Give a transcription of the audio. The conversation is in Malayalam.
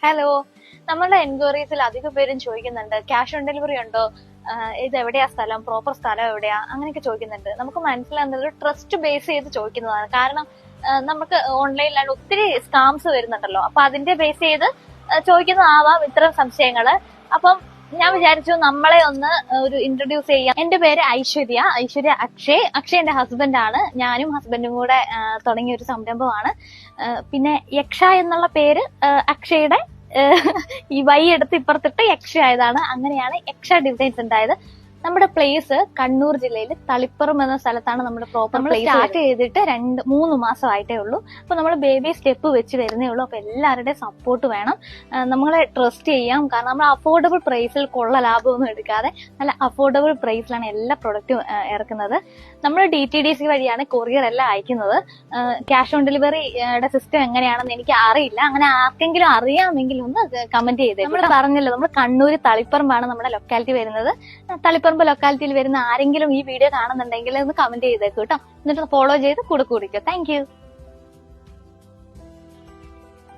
ഹലോ, നമ്മളുടെ എൻക്വയറീസിൽ അധികം പേരും ചോദിക്കുന്നുണ്ട് ക്യാഷ് ഓൺ ഡെലിവറി ഉണ്ടോ, ഇത് എവിടെയാ സ്ഥലം, പ്രോപ്പർ സ്ഥലം എവിടെയാ, അങ്ങനെയൊക്കെ ചോദിക്കുന്നുണ്ട്. നമുക്ക് മനസ്സിലാകുന്നത് ട്രസ്റ്റ് ബേസ് ചെയ്ത് ചോദിക്കുന്നതാണ്. കാരണം നമുക്ക് ഓൺലൈനിലാണ് ഒത്തിരി സ്കാംസ് വരുന്നുണ്ടല്ലോ. അപ്പൊ അതിന്റെ ബേസ് ചെയ്ത് ചോദിക്കുന്നതാവാം ഇത്തരം സംശയങ്ങള്. അപ്പം ഞാൻ വിചാരിച്ചു നമ്മളെ ഒന്ന് ഒരു ഇൻട്രൊഡ്യൂസ് ചെയ്യാം. എന്റെ പേര് ഐശ്വര്യ അക്ഷയ് എന്റെ ഹസ്ബൻഡ് ആണ്. ഞാനും ഹസ്ബൻഡും കൂടെ തുടങ്ങിയ ഒരു സംരംഭമാണ്. പിന്നെ യക്ഷ എന്നുള്ള പേര് അക്ഷയുടെ ഈ വൈ എടുത്ത് ഇപ്പുറത്തിട്ട് യക്ഷ ആയതാണ്. അങ്ങനെയാണ് യക്ഷ ഡിസൈൻസ് ഉണ്ടായത്. നമ്മുടെ പ്ലേസ് കണ്ണൂർ ജില്ലയിൽ തളിപ്പറം എന്ന സ്ഥലത്താണ് നമ്മുടെ പ്രോപ്പർ പ്ലേസ്. സ്റ്റാർട്ട് ചെയ്തിട്ട് 2-3 മാസമായിട്ടേ ഉള്ളൂ. അപ്പൊ നമ്മൾ ബേബി സ്റ്റെപ്പ് വെച്ച് വരുന്നേ ഉള്ളൂ. അപ്പൊ എല്ലാവരുടെയും സപ്പോർട്ട് വേണം. നമ്മളെ ട്രസ്റ്റ് ചെയ്യാം. കാരണം നമ്മൾ അഫോർഡബിൾ പ്രൈസിൽ കൊള്ള ലാഭമൊന്നും എടുക്കാതെ നല്ല അഫോർഡബിൾ പ്രൈസിലാണ് എല്ലാ പ്രൊഡക്റ്റും ഇറക്കുന്നത്. നമ്മൾ DTDC വഴിയാണ് കൊറിയർ എല്ലാം അയക്കുന്നത്. ക്യാഷ് ഓൺ ഡെലിവറിയുടെ സിസ്റ്റം എങ്ങനെയാണെന്ന് എനിക്ക് അറിയില്ല. അങ്ങനെ ആർക്കെങ്കിലും അറിയാമെങ്കിൽ ഒന്ന് കമന്റ് ചെയ്തേ. നമ്മൾ പറഞ്ഞല്ലോ, നമ്മൾ കണ്ണൂർ തളിപ്പറമ്പാണ് നമ്മുടെ ലൊക്കാലിറ്റി വരുന്നത്. തളിപ്പറമ്പ് ലൊക്കാലിറ്റിയിൽ വരുന്ന ആരെങ്കിലും ഈ വീഡിയോ കാണുന്നുണ്ടെങ്കിൽ ഒന്ന് കമന്റ് ചെയ്തേക്കൂ കേട്ടോ. എന്നിട്ട് ഫോളോ ചെയ്ത് കൂടെ കൂടിക്കോ. Thank you.